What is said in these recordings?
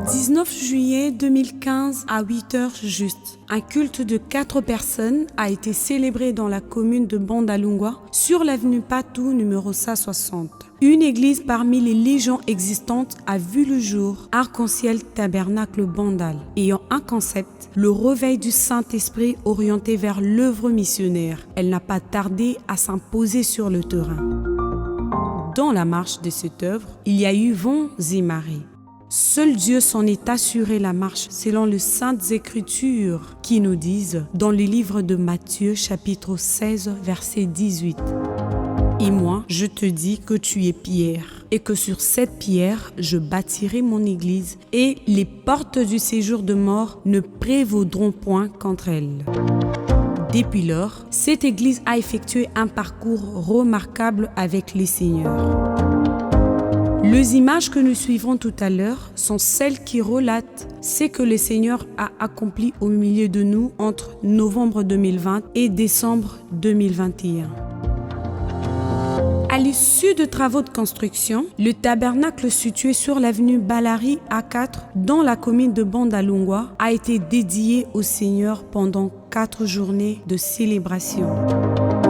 Le 19 juillet 2015 à 8h juste, un culte de 4 personnes a été célébré dans la commune de Bandalungwa sur l'avenue Patou numéro 160. Une église parmi les légions existantes a vu le jour, Arc-en-Ciel Tabernacle Bandal, ayant un concept, le réveil du Saint-Esprit orienté vers l'œuvre missionnaire. Elle n'a pas tardé à s'imposer sur le terrain. Dans la marche de cette œuvre, il y a eu vents et marées. Seul Dieu s'en est assuré la marche selon les Saintes Écritures qui nous disent dans le livre de Matthieu chapitre 16 verset 18. Et moi, je te dis que tu es Pierre, et que sur cette pierre, je bâtirai mon église, et les portes du séjour de mort ne prévaudront point contre elle. Depuis lors, cette église a effectué un parcours remarquable avec les seigneurs. Les images que nous suivrons tout à l'heure sont celles qui relatent ce que le Seigneur a accompli au milieu de nous entre novembre 2020 et décembre 2021. À l'issue de travaux de construction, le tabernacle situé sur l'avenue Balari A4 dans la commune de Bandalungwa a été dédié au Seigneur pendant 4 journées de célébration.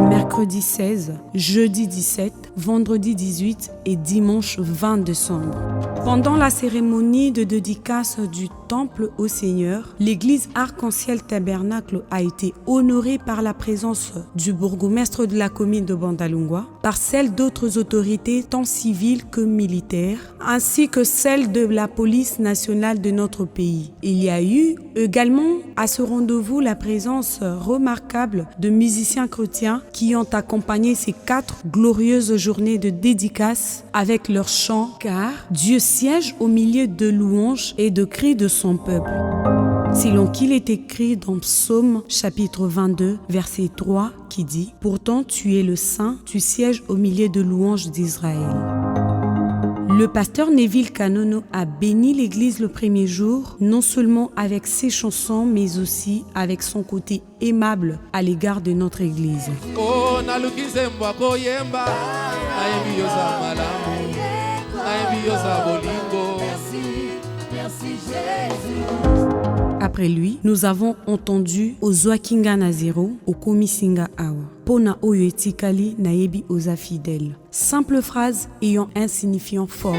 Mercredi 16, jeudi 17, vendredi 18 et dimanche 20 décembre. Pendant la cérémonie de dédicace du temple au Seigneur, l'église Arc-en-Ciel Tabernacle a été honorée par la présence du bourgmestre de la commune de Bandalungwa, par celle d'autres autorités tant civiles que militaires, ainsi que celle de la police nationale de notre pays. Il y a eu également à ce rendez-vous la présence remarquable de musiciens chrétiens qui ont accompagné ces 4 glorieuses journées de dédicace avec leurs chants, car Dieu siège au milieu de louanges et de cris de son peuple. Selon qu'il est écrit dans Psaume chapitre 22, verset 3, qui dit « Pourtant tu es le Saint, tu sièges au milieu de louanges d'Israël ». Le pasteur Neville Kanono a béni l'église le premier jour, non seulement avec ses chansons, mais aussi avec son côté aimable à l'égard de notre église. Après lui, nous avons entendu Ozoakinga Nazero, Okomisinga Awa. Pona oyo etikali nayebi oza fidèle. Simple phrase ayant un signifiant fort.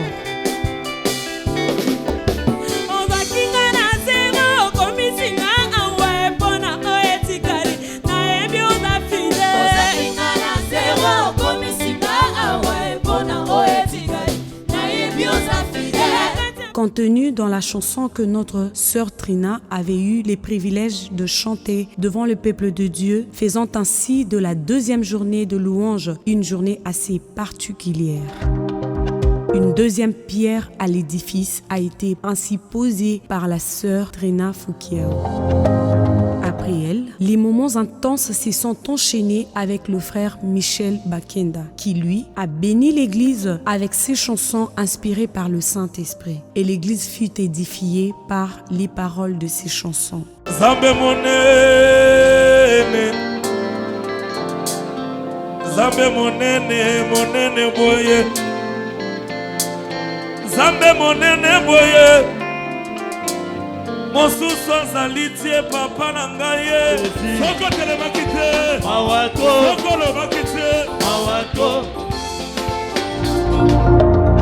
Contenu dans la chanson que notre sœur Trina avait eu les privilèges de chanter devant le peuple de Dieu, faisant ainsi de la 2e journée de louange une journée assez particulière. Une 2e pierre à l'édifice a été ainsi posée par la sœur Trina Foukiao. Après elle, les moments intenses se sont enchaînés avec le frère Michel Bakenda, qui lui a béni l'église avec ses chansons inspirées par le Saint-Esprit. Et l'église fut édifiée par les paroles de ses chansons. Zambe monene, Zambe monene, monene boye, Zambe monene boye. Mosusu zalitie papa na ngaye soko telemakite mawato soko lomakite mawato.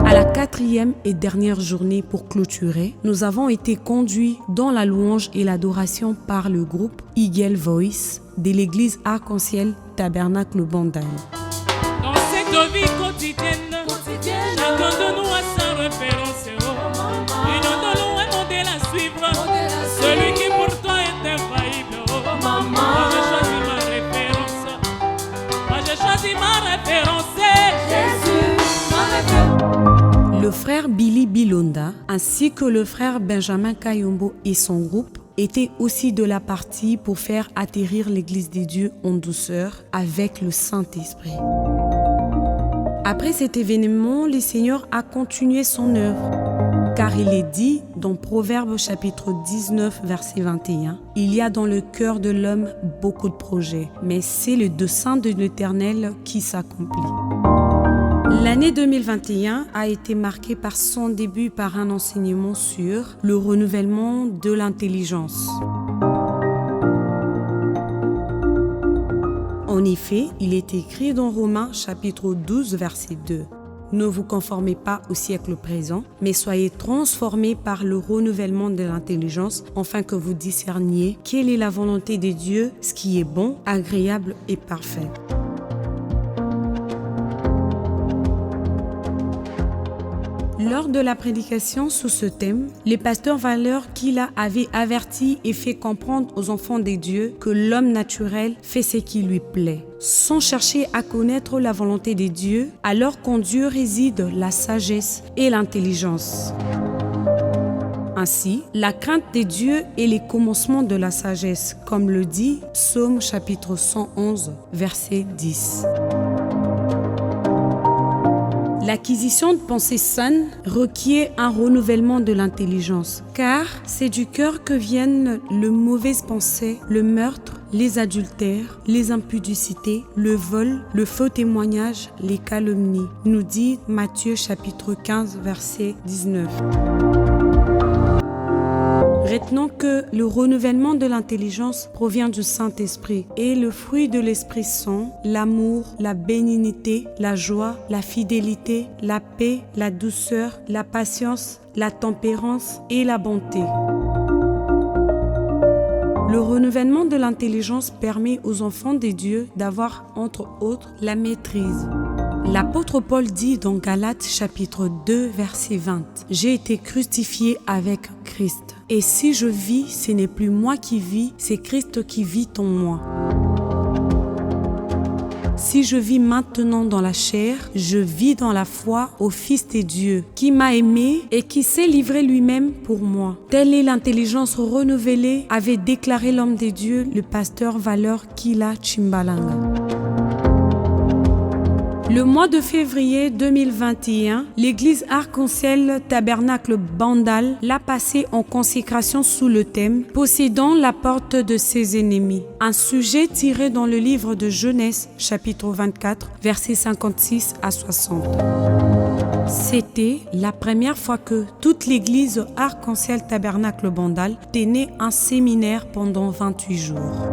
À la 4e et dernière journée pour clôturer, nous avons été conduits dans la louange et l'adoration par le groupe Eagle Voice de l'église Arc-en-Ciel Tabernacle Bandal. Dans cette vie quotidienne, chacun de nous a sa référence. Une de nous est modèle à suivre. Celui qui pour toi est infaillible. Moi j'ai choisi ma référence. Moi j'ai choisi ma référence. Jésus, ma référence. Le frère Billy Bilonda ainsi que le frère Benjamin Kayombo et son groupe étaient aussi de la partie pour faire atterrir l'église des dieux en douceur avec le Saint-Esprit. Après cet événement, le Seigneur a continué son œuvre. Car il est dit dans Proverbes chapitre 19 verset 21, « Il y a dans le cœur de l'homme beaucoup de projets, mais c'est le dessein de l'Éternel qui s'accomplit. » L'année 2021 a été marquée par son début par un enseignement sur le renouvellement de l'intelligence. En effet, il est écrit dans Romains chapitre 12 verset 2. Ne vous conformez pas au siècle présent, mais soyez transformés par le renouvellement de l'intelligence, afin que vous discerniez quelle est la volonté de Dieu, ce qui est bon, agréable et parfait. Lors de la prédication sous ce thème, le pasteur Valeur Kila avait averti et fait comprendre aux enfants des dieux que l'homme naturel fait ce qui lui plaît, sans chercher à connaître la volonté des dieux, alors qu'en Dieu réside la sagesse et l'intelligence. Ainsi, la crainte des dieux est les commencements de la sagesse, comme le dit Psaume chapitre 111, verset 10. L'acquisition de pensées saines requiert un renouvellement de l'intelligence, car c'est du cœur que viennent les mauvaises pensées, le meurtre, les adultères, les impudicités, le vol, le faux témoignage, les calomnies, nous dit Matthieu chapitre 15, verset 19. Retenons que le renouvellement de l'intelligence provient du Saint-Esprit et le fruit de l'Esprit sont l'amour, la bénignité, la joie, la fidélité, la paix, la douceur, la patience, la tempérance et la bonté. Le renouvellement de l'intelligence permet aux enfants des dieux d'avoir, entre autres, la maîtrise. L'apôtre Paul dit dans Galates chapitre 2 verset 20 « J'ai été crucifié avec Christ. Et si je vis, ce n'est plus moi qui vis, c'est Christ qui vit en moi. Si je vis maintenant dans la chair, je vis dans la foi au Fils de Dieu, qui m'a aimé et qui s'est livré lui-même pour moi. Telle est l'intelligence renouvelée, avait déclaré l'homme de Dieu, le pasteur Valeur Kila Chimbalanga. Le mois de février 2021, l'église Arc-en-Ciel Tabernacle Bandal l'a passé en consécration sous le thème « Possédant la porte de ses ennemis », un sujet tiré dans le livre de Genèse, chapitre 24, versets 56 à 60. C'était la première fois que toute l'église Arc-en-Ciel Tabernacle Bandal tenait un séminaire pendant 28 jours.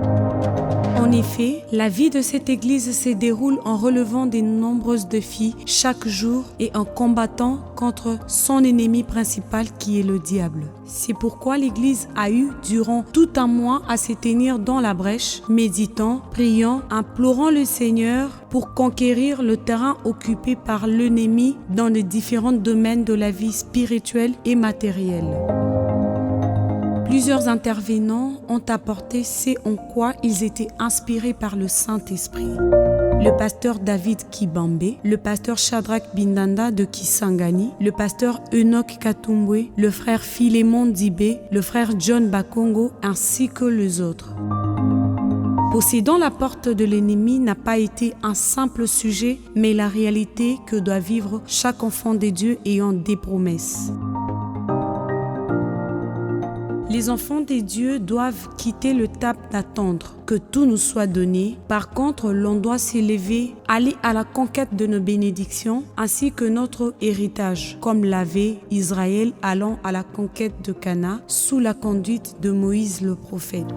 En effet, la vie de cette église se déroule en relevant de nombreux défis chaque jour et en combattant contre son ennemi principal qui est le diable. C'est pourquoi l'église a eu durant tout un mois à se tenir dans la brèche, méditant, priant, implorant le Seigneur pour conquérir le terrain occupé par l'ennemi dans les différents domaines de la vie spirituelle et matérielle. Plusieurs intervenants ont apporté ce en quoi ils étaient inspirés par le Saint-Esprit. Le pasteur David Kibambe, le pasteur Shadrach Bindanda de Kisangani, le pasteur Enoch Katumbwe, le frère Philémon Dibé, le frère John Bakongo, ainsi que les autres. Possédant la porte de l'ennemi n'a pas été un simple sujet, mais la réalité que doit vivre chaque enfant de Dieu ayant des promesses. Les enfants des dieux doivent quitter le tap d'attendre que tout nous soit donné. Par contre, l'on doit s'élever, aller à la conquête de nos bénédictions ainsi que notre héritage, comme l'avait Israël allant à la conquête de Cana sous la conduite de Moïse le prophète.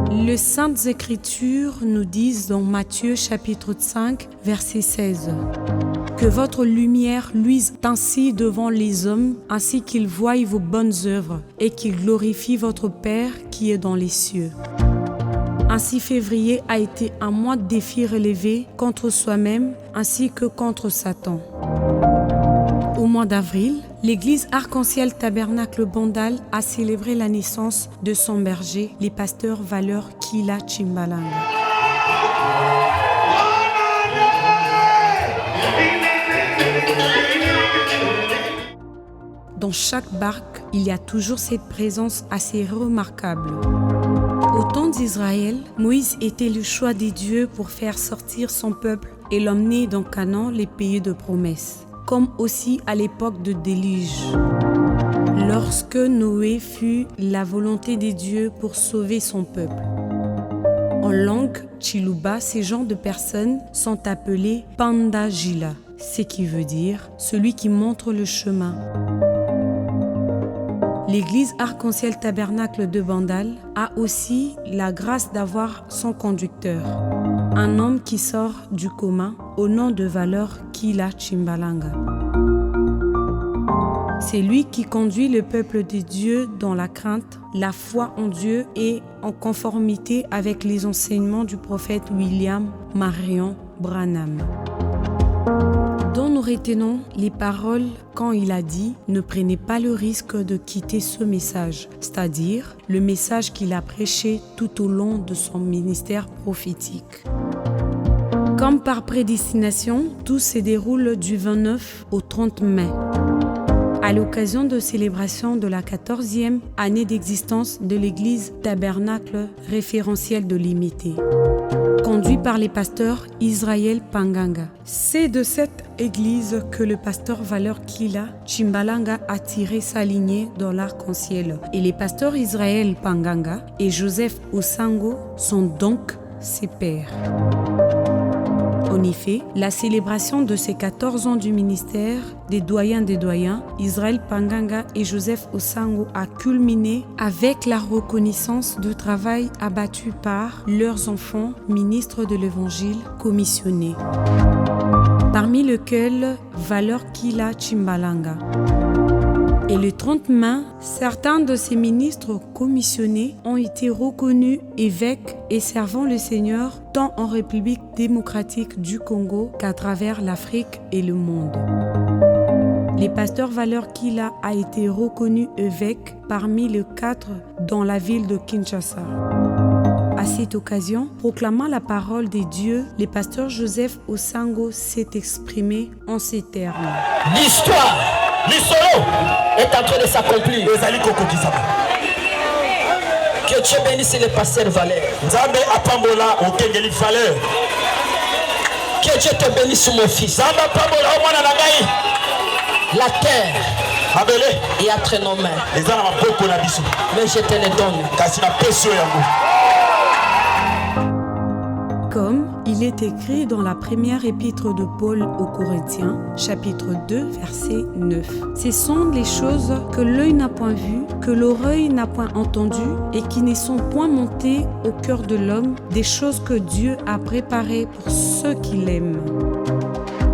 Les Saintes Écritures nous disent dans Matthieu chapitre 5, verset 16 « Que votre lumière luise ainsi devant les hommes, ainsi qu'ils voient vos bonnes œuvres et qu'ils glorifient votre Père qui est dans les cieux. » Ainsi, février a été un mois de défis relevés contre soi-même ainsi que contre Satan. Au mois d'avril, l'église Arc-en-Ciel Tabernacle Bandal a célébré la naissance de son berger, les pasteurs Valeur Kila Chimbalanga. Dans chaque barque, il y a toujours cette présence assez remarquable. Au temps d'Israël, Moïse était le choix des dieux pour faire sortir son peuple et l'emmener dans Canaan, les pays de promesse, comme aussi à l'époque de déluge. Lorsque Noé fut la volonté des dieux pour sauver son peuple. En langue Chiluba, ces genres de personnes sont appelées Pandajila, ce qui veut dire celui qui montre le chemin. L'église Arc-en-Ciel Tabernacle de Bandal a aussi la grâce d'avoir son conducteur, un homme qui sort du commun au nom de valeur Kila Chimbalanga. C'est lui qui conduit le peuple de Dieu dans la crainte, la foi en Dieu et en conformité avec les enseignements du prophète William Marion Branham. Dont nous retenons les paroles quand il a dit « Ne prenez pas le risque de quitter ce message », c'est-à-dire le message qu'il a prêché tout au long de son ministère prophétique. Comme par prédestination, tout se déroule du 29 au 30 mai. À l'occasion de célébration de la 14e année d'existence de l'église Tabernacle référentiel de l'Imité, conduit par les pasteurs Israël Panganga. C'est de cette église que le pasteur Valeur Kila Chimbalanga a tiré sa lignée dans l'arc-en-ciel. Et les pasteurs Israël Panganga et Joseph Osango sont donc ses pères. En effet, la célébration de ces 14 ans du ministère des doyens, Israël Panganga et Joseph Osango a culminé avec la reconnaissance du travail abattu par leurs enfants ministres de l'Évangile commissionnés, parmi lesquels Valeur Kila Chimbalanga. Et le 30 mai, certains de ces ministres commissionnés ont été reconnus évêques et servant le Seigneur tant en République démocratique du Congo qu'à travers l'Afrique et le monde. Le pasteur Valeur Kila a été reconnu évêque parmi les 4 dans la ville de Kinshasa. À cette occasion, proclamant la parole des dieux, le pasteur Joseph Osango s'est exprimé en ces termes. L'histoire est en train de s'accomplir. Que Dieu bénisse le pasteur Valère. Que Dieu te bénisse mon fils. La terre est entre nos mains. Mais je te le donne. Comme il est écrit dans la première épître de Paul aux Corinthiens, chapitre 2, verset 9. Ce sont les choses que l'œil n'a point vues, que l'oreille n'a point entendues et qui ne sont point montées au cœur de l'homme, des choses que Dieu a préparées pour ceux qui l'aiment.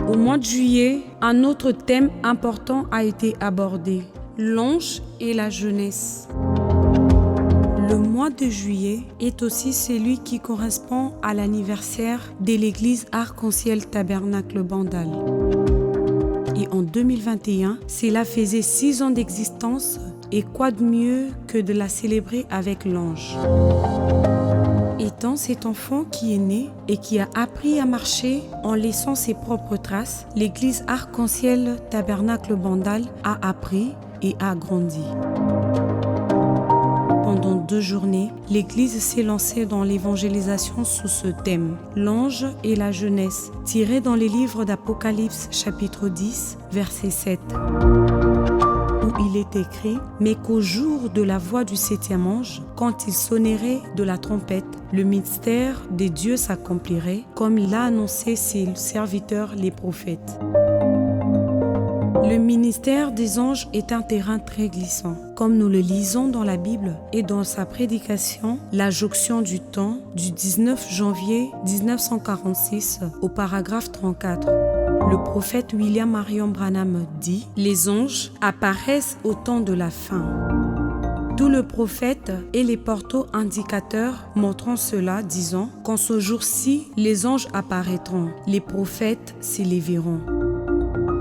Au mois de juillet, un autre thème important a été abordé, l'ange et la jeunesse. Le mois de juillet est aussi celui qui correspond à l'anniversaire de l'église Arc-en-Ciel Tabernacle Bandal. Et en 2021, cela faisait 6 ans d'existence et quoi de mieux que de la célébrer avec l'ange. Étant cet enfant qui est né et qui a appris à marcher en laissant ses propres traces, l'église Arc-en-Ciel Tabernacle Bandal a appris et a grandi. Pendant 2 journées, l'église s'est lancée dans l'évangélisation sous ce thème, l'ange et la jeunesse, tiré dans les livres d'Apocalypse chapitre 10, verset 7, où il est écrit « Mais qu'au jour de la voix du 7e ange, quand il sonnerait de la trompette, le mystère des dieux s'accomplirait, comme l'a annoncé ses serviteurs les prophètes. » Le ministère des anges est un terrain très glissant. Comme nous le lisons dans la Bible et dans sa prédication, la jonction du temps du 19 janvier 1946 au paragraphe 34. Le prophète William Marion Branham dit « Les anges apparaissent au temps de la fin ». D'où le prophète et les portaux indicateurs montrant cela, disant « Qu'en ce jour-ci, les anges apparaîtront, les prophètes s'éleveront ».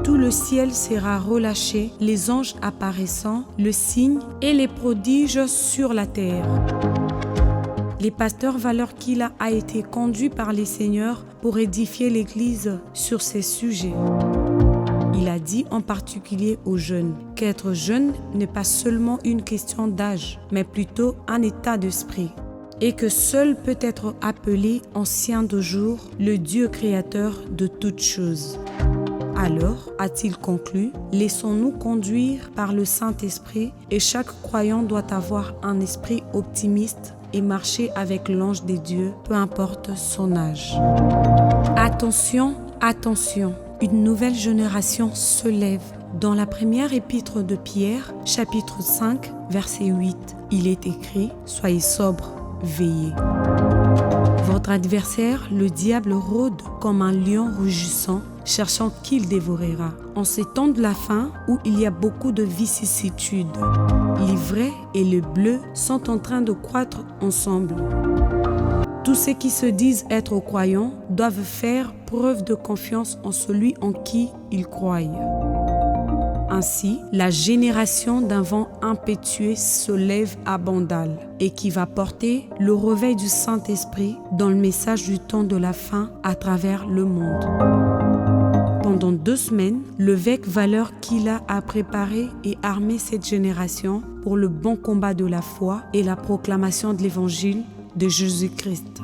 Tout le ciel sera relâché, les anges apparaissant, le signe et les prodiges sur la terre. Le pasteur Valeur Kila a été conduit par les seigneurs pour édifier l'église sur ces sujets. Il a dit en particulier aux jeunes qu'être jeune n'est pas seulement une question d'âge, mais plutôt un état d'esprit. Et que seul peut être appelé ancien de jour le Dieu créateur de toutes choses. Alors, a-t-il conclu, laissons-nous conduire par le Saint-Esprit et chaque croyant doit avoir un esprit optimiste et marcher avec l'ange des dieux, peu importe son âge. Attention, attention, une nouvelle génération se lève. Dans la première épître de Pierre, chapitre 5, verset 8, il est écrit « Soyez sobres, veillez ». Votre adversaire, le diable, rôde comme un lion rugissant, cherchant qui il dévorera. En ces temps de la fin où il y a beaucoup de vicissitudes, les vrais et les bleus sont en train de croître ensemble. Tous ceux qui se disent être croyants doivent faire preuve de confiance en celui en qui ils croient. Ainsi, la génération d'un vent impétueux se lève à Bandal et qui va porter le réveil du Saint-Esprit dans le message du temps de la fin à travers le monde. Pendant 2 semaines, l'évêque Valeur Kila a préparé et armé cette génération pour le bon combat de la foi et la proclamation de l'évangile de Jésus-Christ.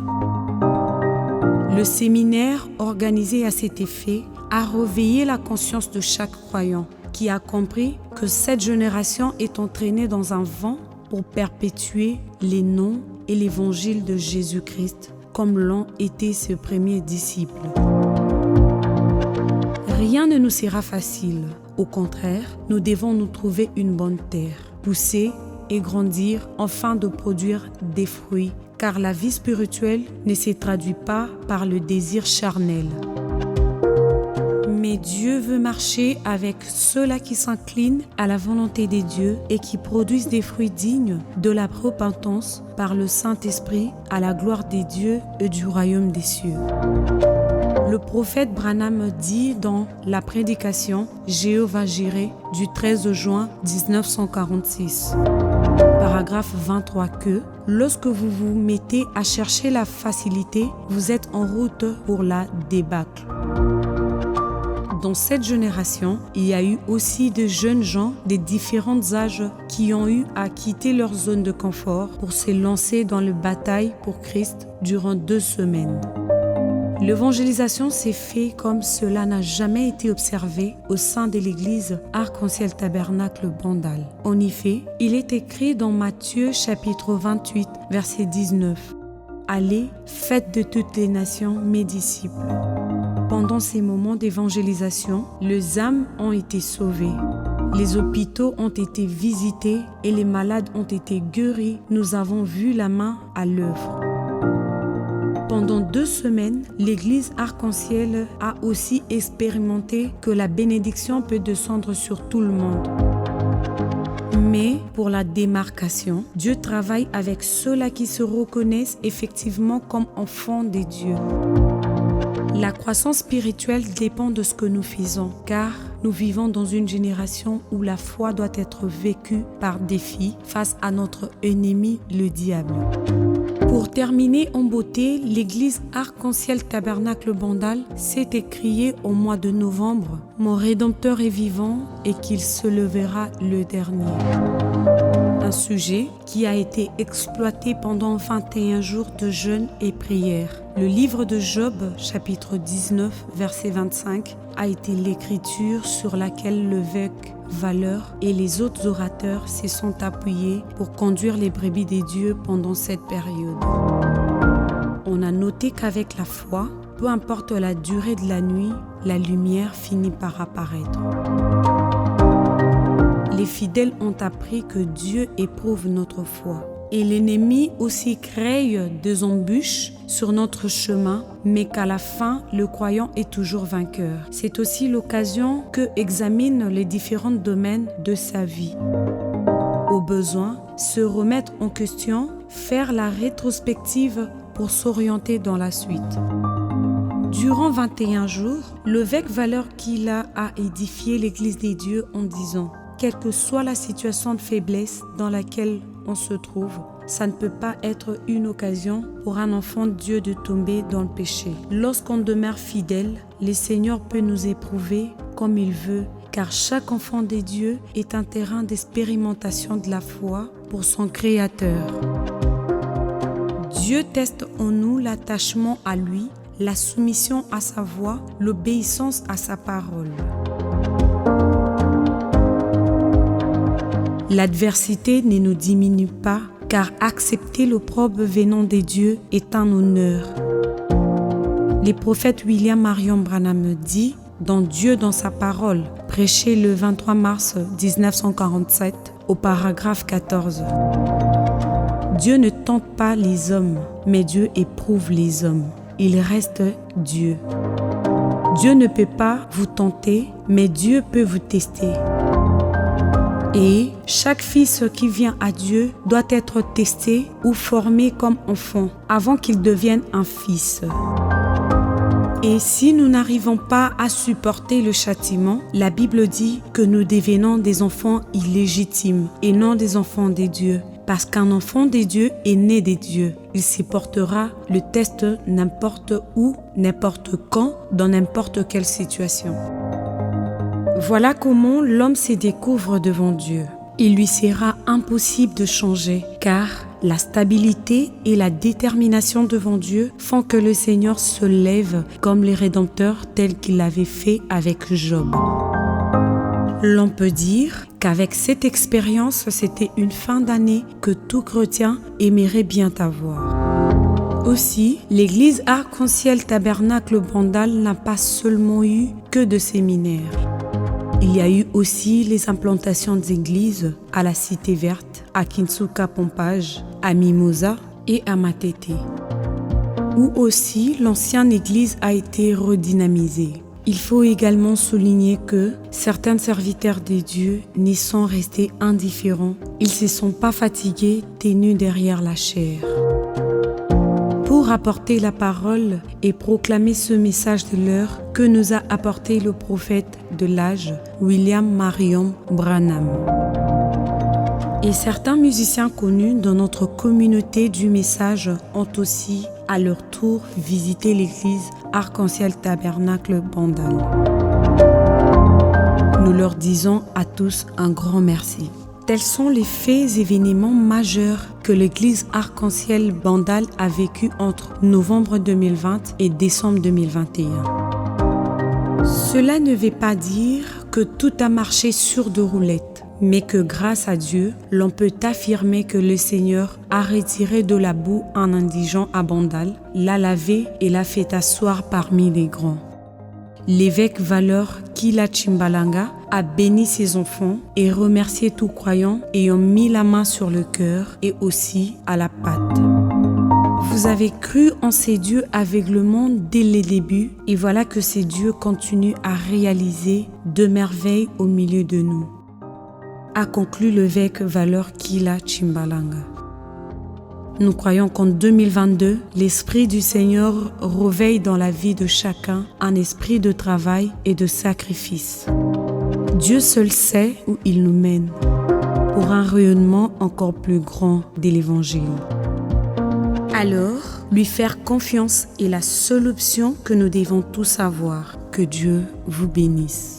Le séminaire organisé à cet effet a réveillé la conscience de chaque croyant qui a compris que cette génération est entraînée dans un vent pour perpétuer les noms et l'évangile de Jésus-Christ comme l'ont été ses premiers disciples. Rien ne nous sera facile. Au contraire, nous devons nous trouver une bonne terre, pousser et grandir afin de produire des fruits, car la vie spirituelle ne se traduit pas par le désir charnel. Mais Dieu veut marcher avec ceux-là qui s'inclinent à la volonté des dieux et qui produisent des fruits dignes de la repentance par le Saint-Esprit à la gloire des dieux et du royaume des cieux. Le prophète Branham dit dans la prédication Jéhovah Jireh du 13 juin 1946, paragraphe 23 que lorsque vous vous mettez à chercher la facilité, vous êtes en route pour la débâcle. Dans cette génération, il y a eu aussi de jeunes gens des différents âges qui ont eu à quitter leur zone de confort pour se lancer dans la bataille pour Christ durant 2 semaines. L'évangélisation s'est faite comme cela n'a jamais été observé au sein de l'église Arc-en-Ciel Tabernacle Bandal. En effet, il est écrit dans Matthieu chapitre 28, verset 19. « Allez, faites de toutes les nations mes disciples. » Pendant ces moments d'évangélisation, les âmes ont été sauvées. Les hôpitaux ont été visités et les malades ont été guéris. Nous avons vu la main à l'œuvre. Pendant 2 semaines, l'église Arc-en-Ciel a aussi expérimenté que la bénédiction peut descendre sur tout le monde. Mais pour la démarcation, Dieu travaille avec ceux-là qui se reconnaissent effectivement comme enfants des dieux. La croissance spirituelle dépend de ce que nous faisons, car nous vivons dans une génération où la foi doit être vécue par défi face à notre ennemi, le diable. Pour terminer en beauté, l'église Arc-en-Ciel Tabernacle Bandal s'est écriée au mois de novembre « Mon Rédempteur est vivant et qu'il se levera le dernier ». Un sujet qui a été exploité pendant 21 jours de jeûne et prière. Le livre de Job, chapitre 19, verset 25, a été l'écriture sur laquelle l'évêque Valeur et les autres orateurs se sont appuyés pour conduire les brebis des dieux pendant cette période. On a noté qu'avec la foi, peu importe la durée de la nuit, la lumière finit par apparaître. Les fidèles ont appris que Dieu éprouve notre foi. Et l'ennemi aussi crée des embûches sur notre chemin, mais qu'à la fin, le croyant est toujours vainqueur. C'est aussi l'occasion que examine les différents domaines de sa vie. Au besoin, se remettre en question, faire la rétrospective pour s'orienter dans la suite. Durant 21 jours, l'évêque Valeur Kila a édifié l'église des dieux en disant « Quelle que soit la situation de faiblesse dans laquelle on se trouve, ça ne peut pas être une occasion pour un enfant de Dieu de tomber dans le péché. Lorsqu'on demeure fidèle, le Seigneur peut nous éprouver comme il veut, car chaque enfant de Dieu est un terrain d'expérimentation de la foi pour son Créateur. Dieu teste en nous l'attachement à lui, la soumission à sa voix, l'obéissance à sa parole. L'adversité ne nous diminue pas car accepter l'opprobre venant des dieux est un honneur. Le prophète William Marion Branham dit dans Dieu dans sa parole, prêché le 23 mars 1947 au paragraphe 14. Dieu ne tente pas les hommes, mais Dieu éprouve les hommes. Il reste Dieu. Dieu ne peut pas vous tenter, mais Dieu peut vous tester. Et chaque fils qui vient à Dieu doit être testé ou formé comme enfant avant qu'il devienne un fils. Et si nous n'arrivons pas à supporter le châtiment, la Bible dit que nous devenons des enfants illégitimes et non des enfants des dieux. Parce qu'un enfant des dieux est né des dieux. Il supportera le test n'importe où, n'importe quand, dans n'importe quelle situation. Voilà comment l'homme se découvre devant Dieu. Il lui sera impossible de changer, car la stabilité et la détermination devant Dieu font que le Seigneur se lève comme le Rédempteur tel qu'il l'avait fait avec Job. L'on peut dire qu'avec cette expérience, c'était une fin d'année que tout chrétien aimerait bien avoir. Aussi, l'église Arc-en-Ciel Tabernacle Bandal n'a pas seulement eu que de séminaires. Il y a eu aussi les implantations d'églises à la Cité Verte, à Kinsuka-Pompage, à Mimosa et à Matete, où aussi l'ancienne église a été redynamisée. Il faut également souligner que certains serviteurs de Dieu n'y sont restés indifférents. Ils ne se sont pas fatigués, tenus derrière la chair. Pour apporter la parole et proclamer ce message de l'heure que nous a apporté le prophète de l'âge, William Marion Branham. Et certains musiciens connus dans notre communauté du message ont aussi à leur tour visité l'église Arc-en-Ciel Tabernacle Bandal. Nous leur disons à tous un grand merci. Tels sont les faits et événements majeurs que l'église Arc-en-Ciel Bandal a vécu entre novembre 2020 et décembre 2021. Cela ne veut pas dire que tout a marché sur deux roulettes, mais que grâce à Dieu, l'on peut affirmer que le Seigneur a retiré de la boue un indigent à Bandal, l'a lavé et l'a fait asseoir parmi les grands. L'évêque Valeur Kila Chimbalanga a béni ses enfants et remercié tout croyant ayant mis la main sur le cœur et aussi à la pâte. Vous avez cru en ces dieux aveuglement dès les débuts et voilà que ces dieux continuent à réaliser de merveilles au milieu de nous, a conclu l'évêque Valeur Kila Chimbalanga. Nous croyons qu'en 2022, l'Esprit du Seigneur réveille dans la vie de chacun un esprit de travail et de sacrifice. Dieu seul sait où il nous mène, pour un rayonnement encore plus grand de l'Évangile. Alors, lui faire confiance est la seule option que nous devons tous avoir. Que Dieu vous bénisse.